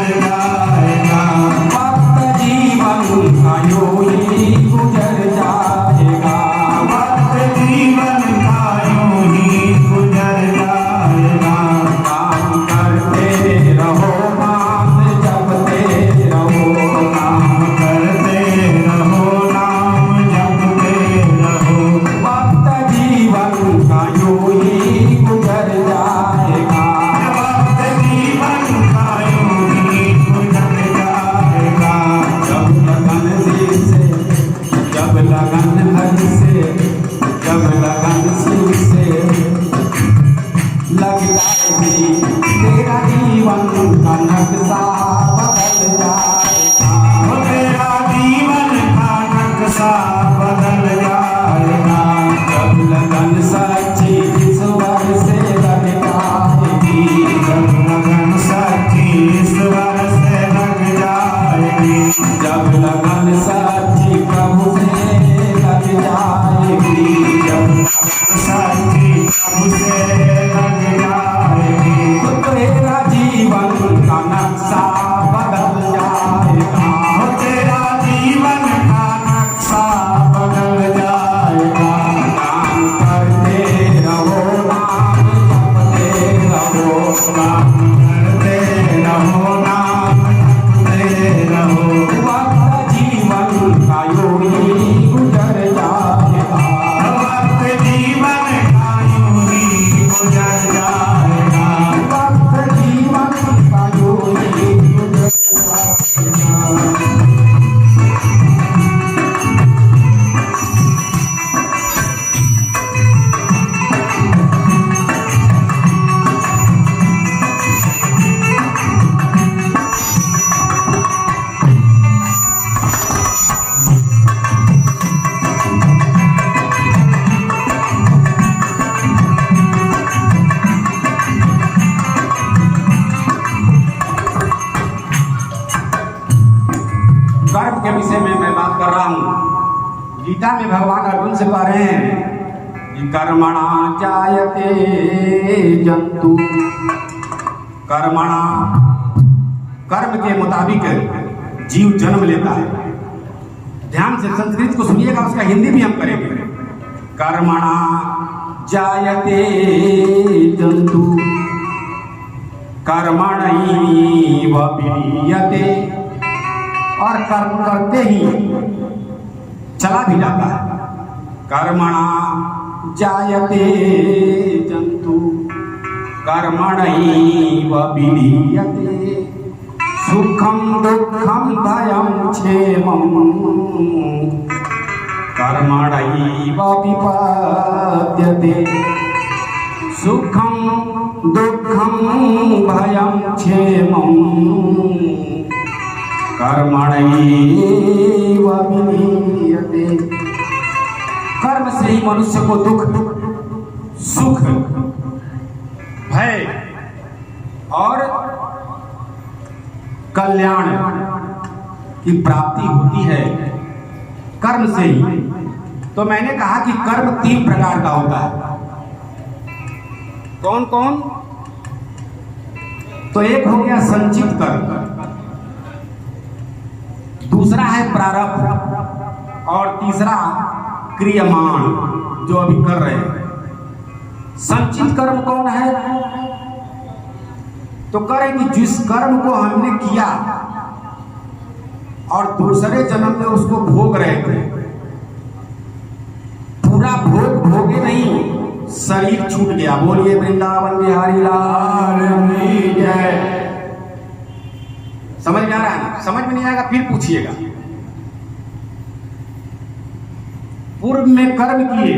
गुजर जाएगा। वक्त जीवन का यूं ही गुजर जाएगा। वक्त जीवन का यूं ही गुजर जाएगा। काम करते रहो, नाम जपते रहो, काम करते रहो, नाम जपते रहो। वक्त जीवन का यूं ही गुजर जाएगा। वक्त जीवन का यूं ही गुजर जाएगा। जब लगन दिल से, जब लगन धन से, जब लगन सिर से लग जाएगी, तेरा जीवन का नक्शा बदल जाएगा। वो तेरा जीवन का नक्शा बदल जाएगा। जब लगन सच्ची ईश्वर से लग जाएगी, जब लगन सच्ची ईश्वर से लग जाएगी। जब लगन सच्ची प्रभु से लग जाएगी, जब लगन सच्ची प्रभु से लग जाएगी। तो तेरा जीवन का नक्शा बदल जाएगा। वो तेरा जीवन का नक्शा बदल जाएगा। काम करते रहो, नाम जपते रहो, काम करते रहो, नाम जपते रहो। वक्त जीवन का यूं ही गुजर जाएगा। वक्त जीवन का यूं ही गुजर जाएगा। वक्त जीवन का यूं ही गुजर जाएगा। कर्म के विषय में मैं बात कर रहा हूं। गीता में भगवान अर्जुन से कह रहे हैं कि कर्मणा जायते जंतु, कर्मणा, कर्म के मुताबिक जीव जन्म लेता है। ध्यान से संस्कृत को सुनिएगा, उसका हिंदी भी हम करेंगे। कर्मणा जायते जंतु कर्मणैव विलीयते, और कर्म करते ही चला भी जाता है। कर्मणा जायते जंतु कर्मणैव विलीयते, सुखम दुःखम भयं क्षेमं कर्मणैव विपद्यते। सुखम दुःखम भयं क्षेमं कर्मणैव विलीयते। कर्म से ही मनुष्य को दुख, सुख, भय और कल्याण की प्राप्ति होती है कर्म से ही। तो मैंने कहा कि कर्म 3 प्रकार का होता है। कौन कौन? तो एक हो गया संचित कर्म, दूसरा है प्रारब्ध, और तीसरा क्रियमाण जो अभी कर रहे हैं। संचित कर्म कौन है? तो करें कि जिस कर्म को हमने किया और दूसरे जन्म में उसको भोग रहे थे, पूरा भोग भोगे नहीं, शरीर छूट गया। बोलिए वृंदावन बिहारी लाल की जय। समझ में आ रहा है ना? समझ में नहीं आएगा फिर पूछिएगा। पूर्व में कर्म किए,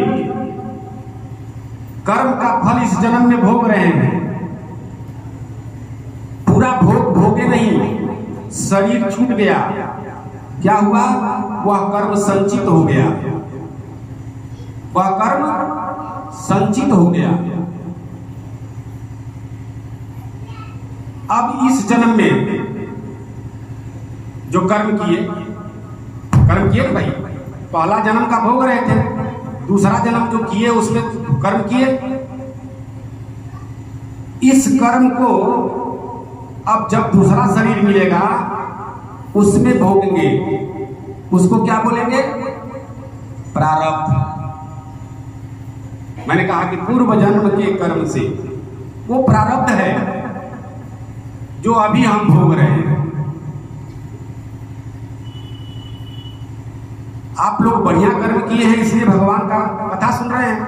कर्म का फल इस जन्म में भोग रहे हैं, पूरा भोग भोगे नहीं, शरीर छूट गया। क्या हुआ? वह कर्म संचित हो गया, वह कर्म संचित हो गया। अब इस जन्म में जो कर्म किए ना भाई, पहला जन्म का भोग रहे थे, दूसरा जन्म जो किए उसमें कर्म किए। इस कर्म को अब जब दूसरा शरीर मिलेगा उसमें भोगेंगे, उसको क्या बोलेंगे? प्रारब्ध। मैंने कहा कि पूर्व जन्म के कर्म से वो प्रारब्ध है जो अभी हम भोग रहे हैं। आप लोग बढ़िया कर्म किए हैं इसलिए भगवान का कथा सुन रहे हैं।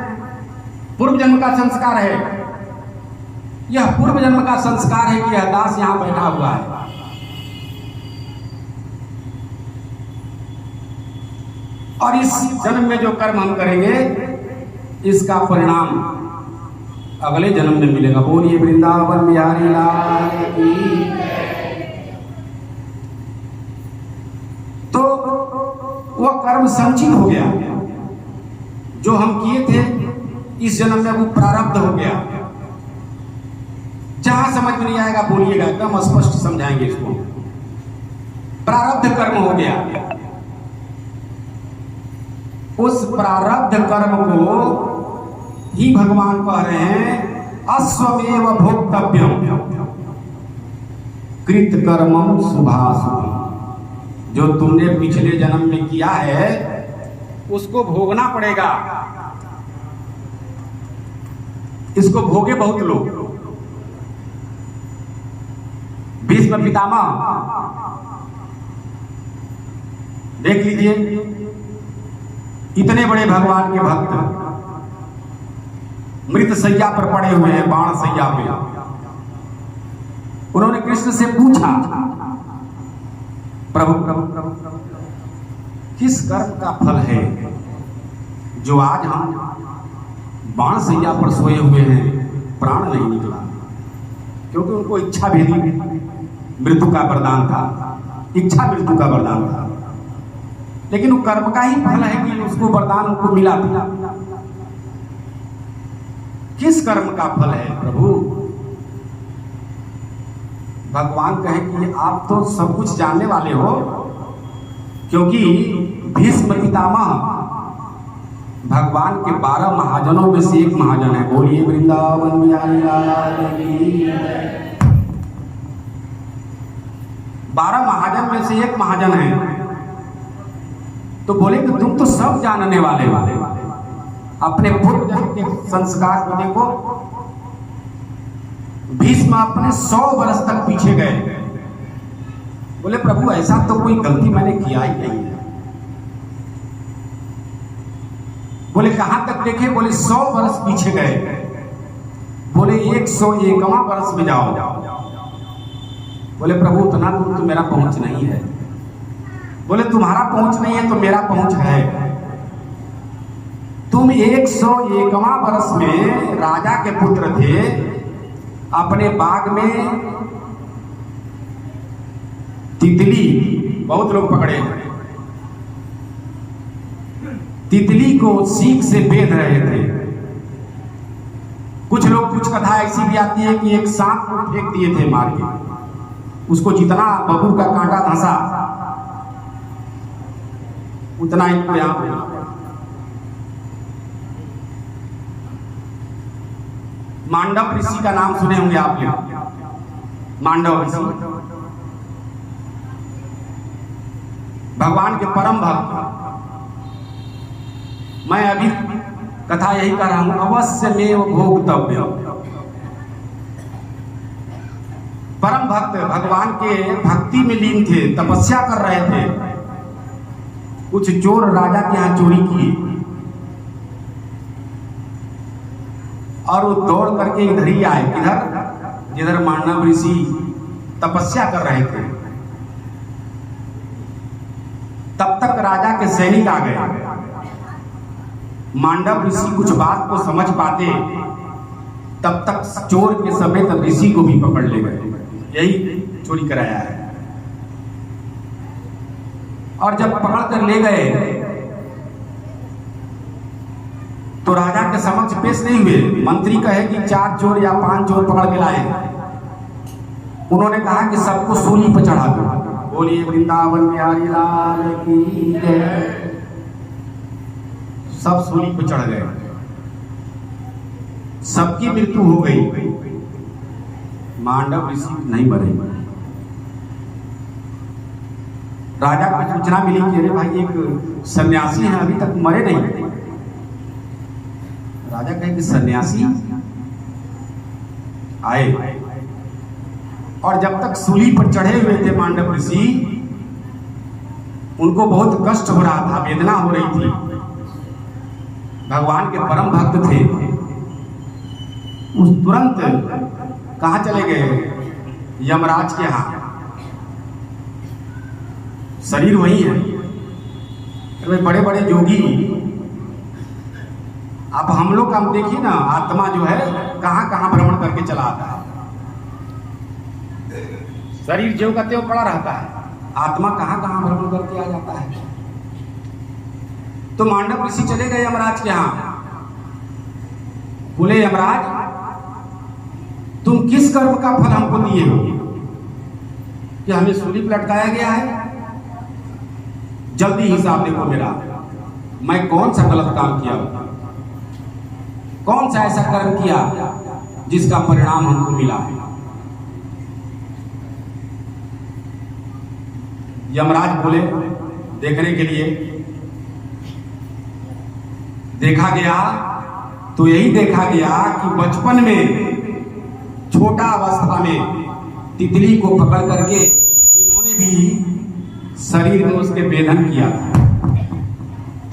पूर्व जन्म का संस्कार है, यह पूर्व जन्म का संस्कार है कि यह दास यहां बैठा हुआ है। और इस जन्म में जो कर्म हम करेंगे इसका परिणाम अगले जन्म में मिलेगा। बोलिए वृंदावन बिहारी लाल की। तो वह कर्म संचित हो गया जो हम किए थे इस जन्म में, वो प्रारब्ध हो गया। जहां समझ में नहीं आएगा बोलिएगा, एकदम स्पष्ट समझाएंगे इसको। प्रारब्ध कर्म हो गया, उस प्रारब्ध कर्म को ही भगवान कह रहे हैं अश्वमेव भोक्तव्यम कृत कर्मम शुभाशुभम। जो तुमने पिछले जन्म में किया है उसको भोगना पड़ेगा। इसको भोगे बहुत लोग। भीष्म पितामह देख लीजिए, इतने बड़े भगवान के भक्त मृत सैया पर पड़े हुए हैं, बाण सैया पे। उन्होंने कृष्ण से पूछा, प्रभु किस कर्म का फल है जो आज हम बाण सैया पर सोए हुए हैं, प्राण नहीं निकला? क्योंकि उनको इच्छा भेदी मृत्यु का वरदान था, इच्छा मृत्यु का वरदान था। लेकिन वो कर्म का ही फल है कि उसको वरदान उनको मिला था। किस कर्म का फल है प्रभु? भगवान कहे कि आप तो सब कुछ जानने वाले हो, क्योंकि भीष्म पितामह भगवान के 12 महाजनों में से एक महाजन है। बोलिए वृंदावन बिहारी लाल की। 12 महाजन में से एक महाजन है। तो बोले कि तुम तो सब जानने वाले वाले अपने पूर्व जन्म के संस्कार को देखो। भीष्म अपने 100 वर्ष तक पीछे गए। बोले प्रभु ऐसा तो कोई गलती मैंने किया ही नहीं है। बोले कहां तक देखे? बोले 100 वर्ष पीछे गए। बोले 101वां वर्ष में जाओ। बोले प्रभु उतना दूर तो मेरा पहुंच नहीं है। बोले तुम्हारा पहुंच नहीं है तो मेरा पहुंच है। तुम 101वां वर्ष में राजा के पुत्र थे, अपने बाग में तितली, बहुत लोग पकड़े हैं, तितली को सीख से बेध रहे थे। कुछ लोग, कुछ कथा ऐसी भी आती है कि एक सांप को फेंक दिए थे मार के, उसको जितना बबूल का कांटा धंसा उतना इनको यहां पे। मांडव ऋषि का नाम सुने होंगे आप लोग। मांडव ऋषि भगवान के परम भक्त। मैं अभी कथा यही कर रहा हूं, अवश्यमेव भोक्तव्य। परम भक्त भगवान के भक्ति में लीन थे, तपस्या कर रहे थे। कुछ चोर राजा के यहां चोरी किए और वो दौड़ करके इधर ही आए। किधर? जिधर मांडव ऋषि तपस्या कर रहे थे। तब तक राजा के सैनिक आ गए। मांडव ऋषि कुछ बात को समझ पाते, तब तक चोर के समेत ऋषि को भी पकड़ ले गए। यही चोरी कराया है। और जब पकड़ कर ले गए तो राजा के समक्ष पेश नहीं हुए। मंत्री कहे कि 4 चोर या 5 चोर पकड़ के लाए। उन्होंने कहा कि सबको सूली पर चढ़ा दो। बोलिए वृंदावन बिहारी लाल की जय। सब सूली पर चढ़ गए, सबकी मृत्यु हो गई। मांडव ऋषि नहीं मरे। राजा को सूचना मिली कि अरे भाई एक सन्यासी है अभी तक मरे नहीं। राजा कहे कि सन्यासी आए, और जब तक सूली पर चढ़े हुए थे मांडव ऋषि, उनको बहुत कष्ट हो रहा था, वेदना हो रही थी। भगवान के परम भक्त थे। उस तुरंत कहाँ चले गए? यमराज के यहाँ। शरीर वही है। अरे बड़े बड़े योगी, अब हम लोग का देखिए ना, आत्मा जो है कहाँ कहाँ भ्रमण करके चला आता है। शरीर ज्यों का त्यों पड़ा रहता है, आत्मा कहाँ कहाँ भ्रमण करके आ जाता है। तो मांडव ऋषि चले गए यमराज के यहाँ। बोले यमराज, तुम किस कर्म का फल हमको दिए हो कि हमें सूली पर लटकाया गया है? जल्दी हिसाब देखो मेरा, मैं कौन सा गलत काम किया, कौन सा ऐसा कर्म किया जिसका परिणाम हमको मिला है। यमराज बोले देखने के लिए। देखा गया तो यही देखा गया कि बचपन में, छोटा अवस्था में तितली को पकड़ करके इन्होंने भी शरीर में उसके वेदन किया था।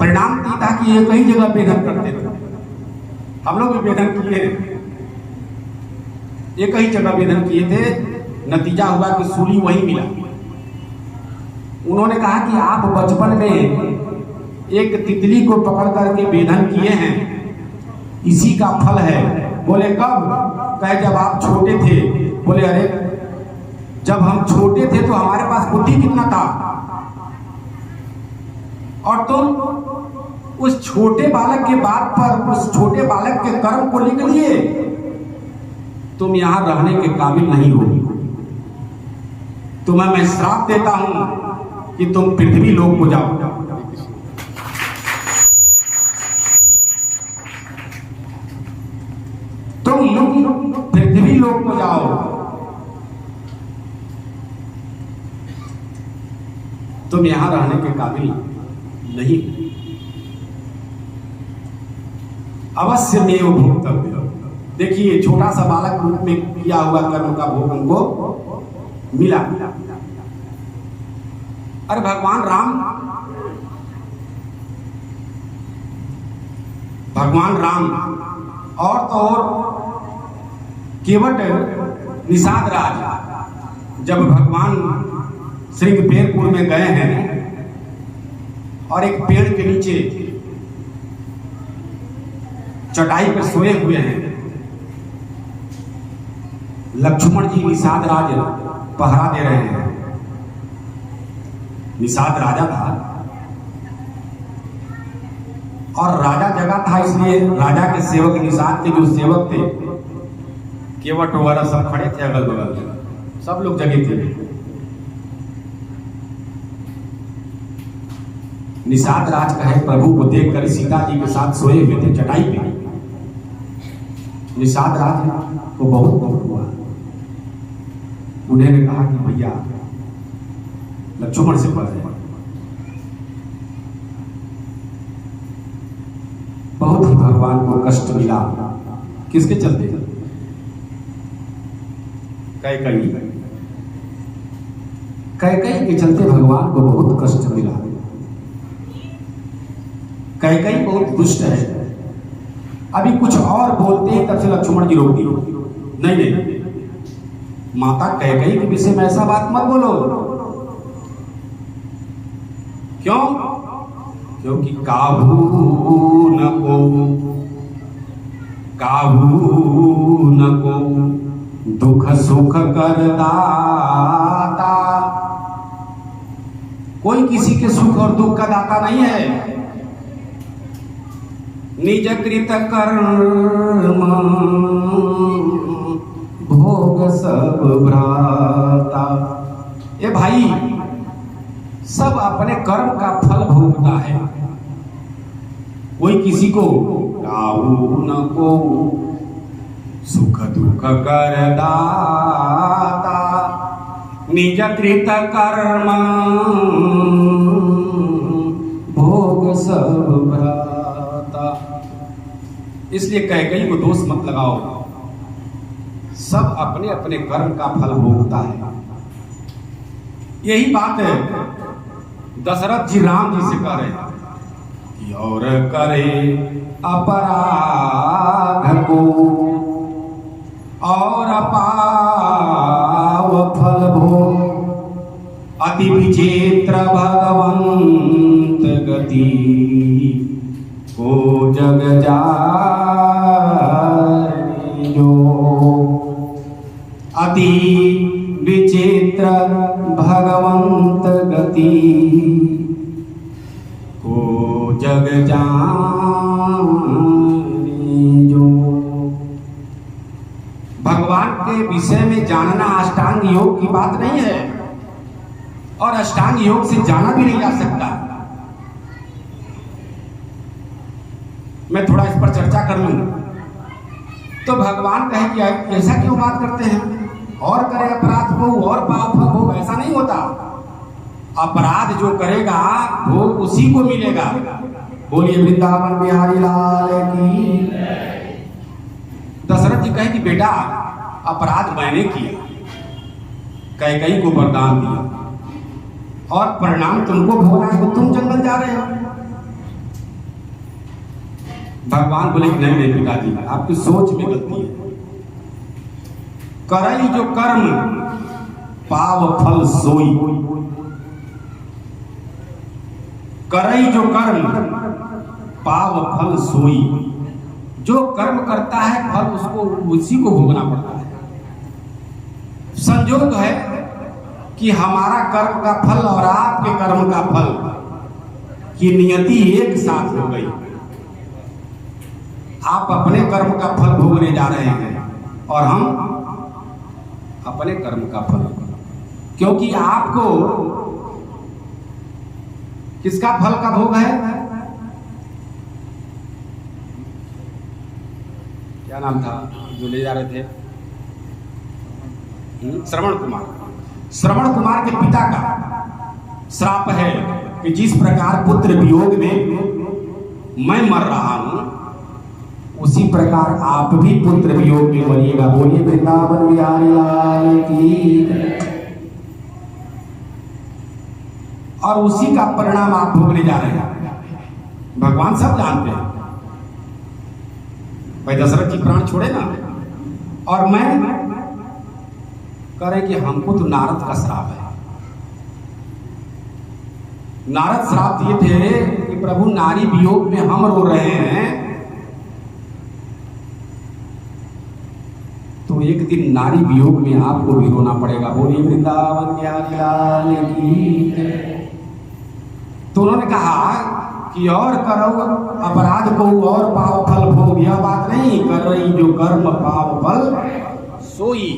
परिणाम ये था कि ये कई जगह वेदन करते थे। हम लोग भी वेदन किए, एक ही जगह वेदन किए थे। नतीजा हुआ कि सूली वही मिला। उन्होंने कहा कि आप बचपन में एक तितली को पकड़ करके वेदन किए हैं, इसी का फल है। बोले कब? कहे जब आप छोटे थे। बोले अरे जब हम छोटे थे तो हमारे पास बुद्धि कितना था, और तुम उस छोटे बालक के बात पर, उस छोटे बालक के कर्म को लिख लिए। तुम यहां रहने के काबिल नहीं हो। तुम्हें मैं श्राप देता हूं कि तुम पृथ्वी लोक को जाओ। तुम पृथ्वी लोक को जाओ। तुम यहां रहने के काबिल नहीं। अवश्य में वो भोक्तव्य। देखिए छोटा सा बालक रूप में किया हुआ कर्म का भोग हमको मिला। अरे भगवान राम और तो और केवट निषाद राज जब भगवान श्रृंगपेरपुर में गए हैं और एक पेड़ के नीचे चटाई पर सोए हुए हैं, लक्ष्मण जी निषाद राज पहरा दे रहे हैं। निषाद राजा था और राजा जगह था, इसलिए राजा के सेवक, निषाद के जो सेवक थे, केवट वगैरह सब खड़े थे अगल बगल, सब लोग जगे थे। निषाद राज कहे प्रभु को देखकर सीता जी के साथ सोए हुए थे चटाई पे। निषाद राज को बहुत दुख हुआ। उन्होंने कहा कि भैया लक्ष्मण से पढ़ रहे, बहुत ही भगवान को कष्ट मिला। किसके चलते? कैकेयी के चलते भगवान को बहुत कष्ट मिला। कैकेयी बहुत दुष्ट है। अभी कुछ और बोलते हैं तब से लक्ष्मण जी रोक दी, नहीं माता कैकेयी के विषय में ऐसा बात मत बोलो। क्यों? क्योंकि काबू न को दुख सुख करदाता। कोई किसी के सुख और दुख का दाता नहीं है। निज कृत कर्म भोग सब भ्राता। ये भाई सब अपने कर्म का फल भोगता है। कोई किसी को काऊ न को सुख दुख करदाता निज कृत कर्म भोग सब भ्राता। इसलिए कैकेयी को दोष मत लगाओ, सब अपने अपने कर्म का फल भोगता है। यही बात है दशरथ जी राम जी से कह रहे हैं कि और करे अपराध को और पाव फल भोग, अति विचित्र भगवंत गति को जग जानी जो। अति विचित्र भगवंत गति को जग जानी जो। भगवान के विषय में जानना अष्टांग योग की बात नहीं है, और अष्टांग योग से जाना भी नहीं जा सकता। मैं थोड़ा इस पर चर्चा कर लूं तो भगवान कहे कि ऐसा क्यों बात करते हैं, और करे अपराध को और पाप को, ऐसा नहीं होता। अपराध जो करेगा वो उसी को मिलेगा। बोलिए वृंदावन बिहारी लाल की। दशरथ जी कहे कि बेटा अपराध मैंने किया, कैकेयी को वरदान दिया, और परिणाम तुमको भोगना है, तो तुम जंगल जा रहे हो। भगवान बोले नहीं नहीं पिताजी, आपकी सोच में गलती है। करई जो कर्म पाव फल सोई, करई जो कर्म पाव फल सोई। जो कर्म करता है फल उसको उसी को भोगना पड़ता है। संयोग है कि हमारा कर्म का फल और आपके कर्म का फल की नियति एक साथ हो गई। आप अपने कर्म का फल भोगने जा रहे हैं और हम अपने कर्म का फल, क्योंकि आपको किसका फल का भोग है? क्या नाम था जो ले जा रहे थे? श्रवण कुमार। श्रवण कुमार के पिता का श्राप है कि जिस प्रकार पुत्र वियोग में मैं मर रहा हूं, उसी प्रकार आप भी पुत्र वियोग में मरिएगा। बोलिए वृंदावन बिहारी लाल की। और उसी का परिणाम आप भोगने जा रहे हैं। भगवान सब जानते हैं। भाई दशरथ जी प्राण छोड़े ना, और मैं कह रहे कि हमको तो नारद का श्राप है। नारद श्राप दिए थे कि प्रभु नारी वियोग में हम रो रहे हैं, तो एक दिन नारी वियोग में आपको भी रोना पड़ेगा। बोलिए वृंदावन बिहारी लाल की। तो उन्होंने कहा कि और करो अपराध को और पाव फल भोग, यह बात नहीं। कर रही जो कर्म पाव फल सोई।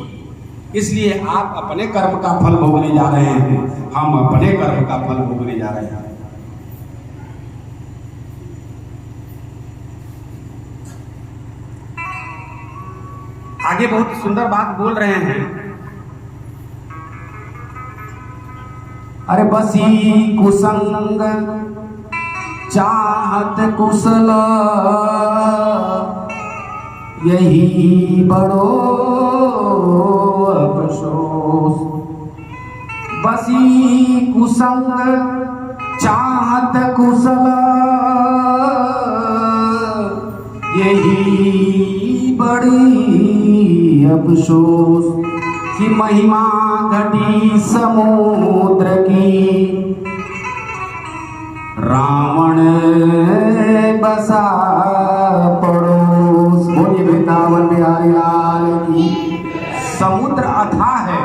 इसलिए आप अपने कर्म का फल भोगने जा रहे हैं, हम अपने कर्म का फल भोगने जा रहे हैं। आगे बहुत सुंदर बात बोल रहे हैं। अरे बसी कुसंग चाहत कुशल, यही बड़ो अफसोस। बसी कुसंग चाहत कुशल, यही बड़ी अफसोस कि महिमा घटी समुद्र की, रावण बसा पड़ोस। बोलिए वृंदावन बिहारी लाल की। समुद्र अथाह है,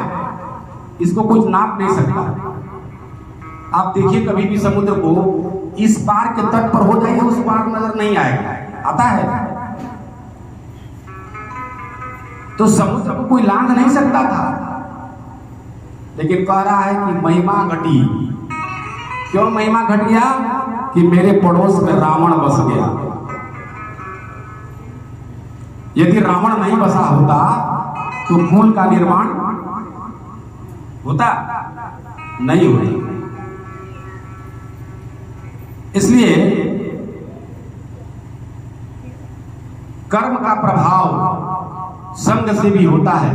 इसको कुछ नाप नहीं सकता। आप देखिए कभी भी समुद्र को इस पार के तट पर हो जाइए, उस पार नजर नहीं आएगा, आता है। तो समुद्र को कोई लांघ नहीं सकता था, लेकिन कह रहा है कि महिमा घटी। क्यों महिमा घट गया? कि मेरे पड़ोस में रावण बस गया। यदि रावण नहीं बसा होता तो कुल का निर्माण होता नहीं होता। इसलिए कर्म का प्रभाव संग से भी होता है।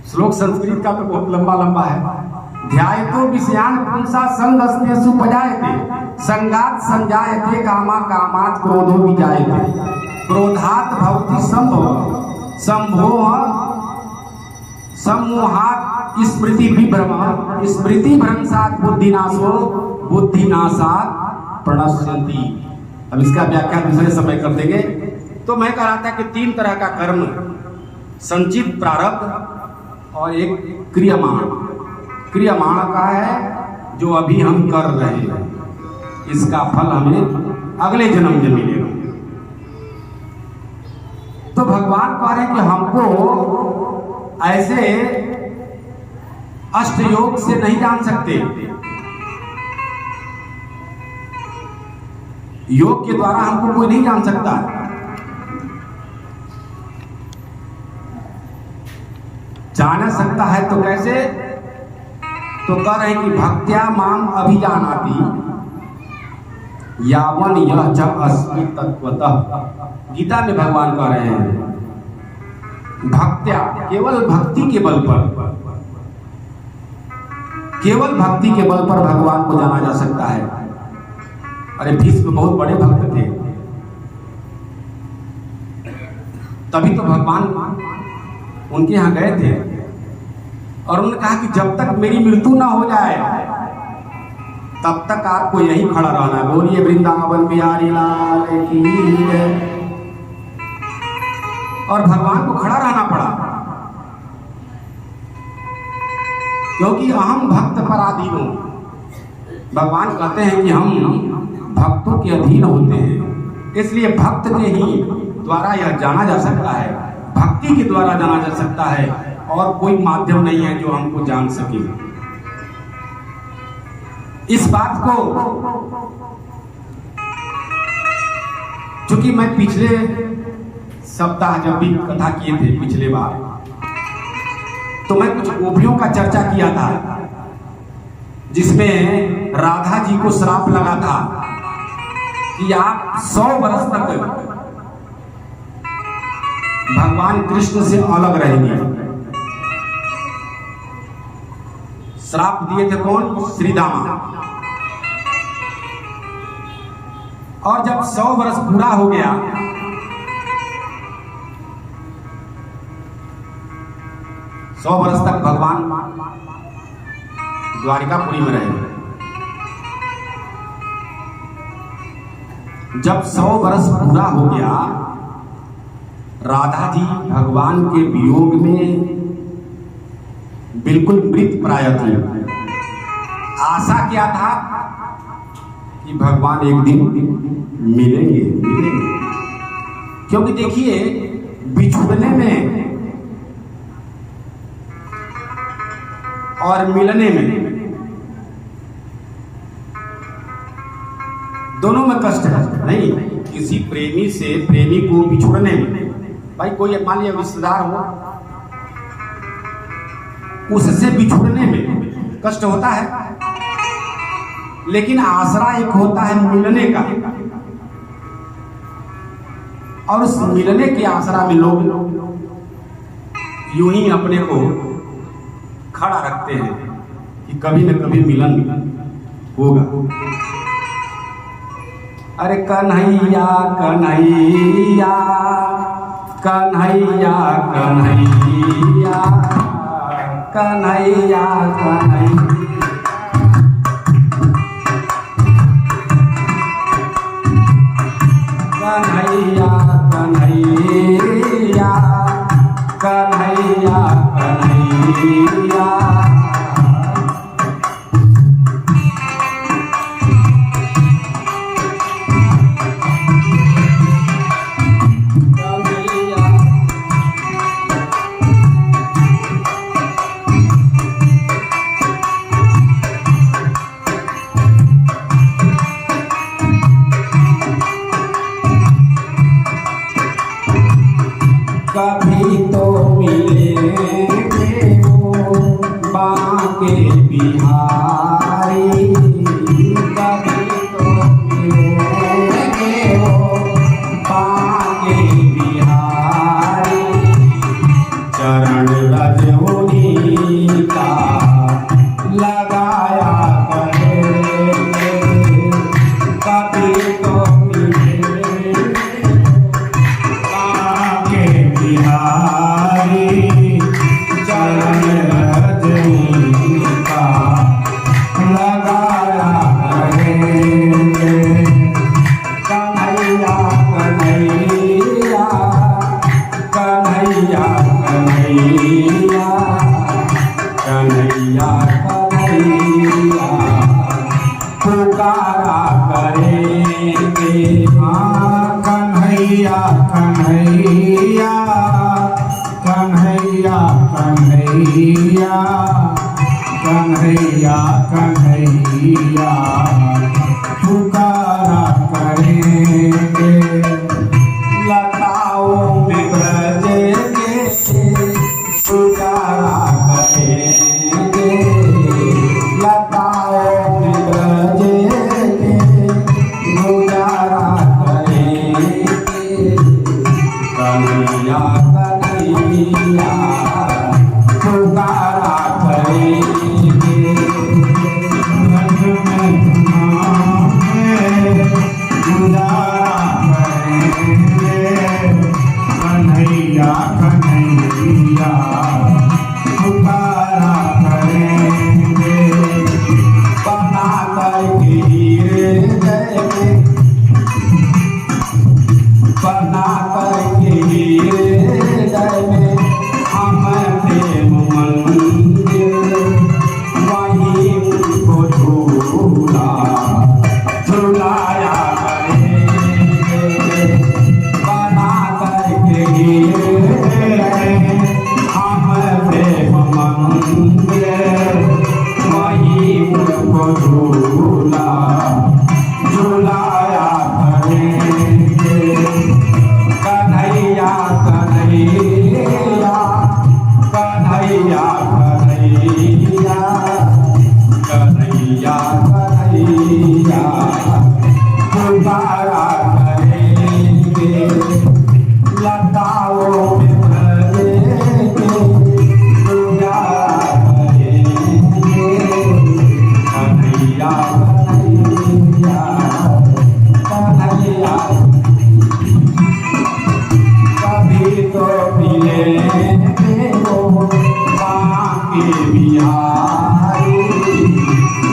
श्लोक संस्कृत का तो बहुत लंबा लंबा है। ध्यायतो विषयान पुंसा संगस्तेषु उपजायते संगात संजायते कामा कामात् क्रोधो विजायते क्रोधात् भवति संभव संभोह सम्मोहात् स्मृति विभ्रम स्मृति भ्रंशात् बुद्धिनाशो बुद्धिनाशात् प्रणश्यन्ति। अब इसका व्याख्या दूसरे समय कर देंगे। तो मैं कह रहा था कि 3 तरह का कर्म, संचित प्रारब्ध और एक क्रियमाण। क्रियमाण का है जो अभी हम कर रहे हैं, इसका फल हमें अगले जन्म में मिलेगा। तो भगवान कह रहे हैं कि हमको ऐसे अष्टयोग से नहीं जान सकते, योग के द्वारा हमको कोई नहीं जान सकता। जान सकता है तो कैसे? तो कह रहे हैं कि भक्त्या माम अभिजानाति यावन यह च अस्मि तत्वतः। गीता में भगवान कह रहे हैं भक्त्या, केवल भक्ति के बल पर, केवल भक्ति के बल पर भगवान को जाना जा सकता है। अरे भीष्म बहुत बड़े भक्त थे, तभी तो भगवान उनके यहाँ गए थे और उन्होंने कहा कि जब तक मेरी मृत्यु ना हो जाए तब तक आपको यहीं खड़ा रहना है। बोलिए वृंदावन बिहारी लाल की जय। और भगवान को खड़ा रहना पड़ा क्योंकि अहम भक्त पराधीन हूं। भगवान कहते हैं कि हम भक्तों के अधीन होते हैं, इसलिए भक्त के ही द्वारा यह जाना जा सकता है, भक्ति के द्वारा जाना जा सकता है और कोई माध्यम नहीं है जो हमको जान सके। इस बात को चूंकि मैं पिछले सप्ताह जब भी कथा किए थे पिछले बार, तो मैं कुछ गोपियों का चर्चा किया था जिसमें राधा जी को श्राप लगा था कि आप 100 वर्ष तक भगवान कृष्ण से अलग रहेंगे। श्राप दिए थे कौन? श्रीदामा। और जब 100 वर्ष पूरा हो गया सौ वर्ष तक भगवान द्वारिकापुरी में रहे। जब 100 वर्ष पूरा हो गया, राधा जी भगवान के वियोग में बिल्कुल मृत प्राय थी। आशा क्या था कि भगवान एक दिन मिलेंगे। क्योंकि देखिए बिछुड़ने में और मिलने में दोनों में कष्ट है। नहीं, किसी प्रेमी से प्रेमी को बिछुड़ने में, भाई कोई मान लिया रिश्तेदार हो, उससे बिछुड़ने में कष्ट होता है, लेकिन आसरा एक होता है मिलने का, और उस मिलने के आसरा में लोग यूं ही अपने को खड़ा रखते हैं कि कभी न कभी मिलन होगा। अरे कन्हैया कन्हैया कन्हैया कन्हैया कन्हैया कन्हैया कन्हैया कन्हैया कन्हैया कन्हैया। बांके बिहारी कभी तो मिलेंगे वो बांके बिहारी चरण रज उन्हीं का लगाया करेंगे कभी तो मिलेंगे बांके बिहारी चरण रज उनका लगाया करेंगे। कन्हैया कन्हैया कन्हैया कन्हैया कन्हैया कन्हैया पुकारा करेंगे हाँ कन्हैया कन्हैया कन्हैया कन्हैया कन्हैया कन्हैया पुकारा करेंगे। लताओं में ब्रजेंगे पुकारा करेंगे लताओं में ब्रजेंगे गुजारा करेंगे कन्हैया कन्हैया पुकारा करेंगे रज में तुम्हारे गुजारा करेंगे। कन्हैया कन्हैया पुकारा करेंगे। बना करके हीरे गए बना करके हीरे गए हम प्रेम मंदिर वहीं उनको झूला झुलाया करेंगे बना करके हीरे हम प्रेम मंदिर वहीं उनको झूला झुलाया करेंगे। कन्हैया कन्हैया कन्हैया कन्हैया कन्हैया कन्हैया पुकारा करेंगे लताओं में भरेंगे पुकारा करेंगे कन्हैया कन्हैया कन्हैया कभी तो मिलेंगे वो बांके बिहारी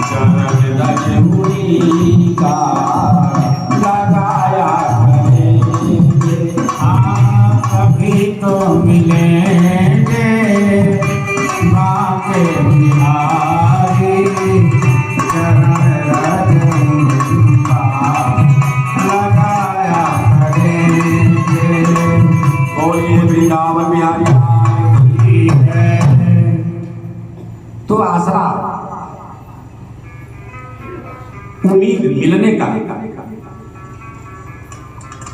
चरण रज उन्हीं का लगाया करेंगे हाँ कभी तो मिलेंगे बांके बिहारी चरण रज उनका लगाया करेंगे। बोलिए वृंदावन बिहारी है तो आसरा उम्मीद मिलने का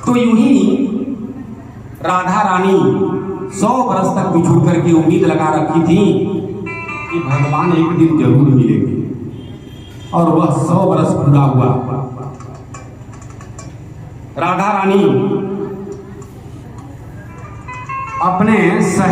तो यूं ही राधा रानी 100 बरस तक बिछुड़ करके उम्मीद लगा रखी थी कि भगवान एक दिन जरूर मिलेंगे और वह 100 बरस पूरा हुआ। राधा रानी अपने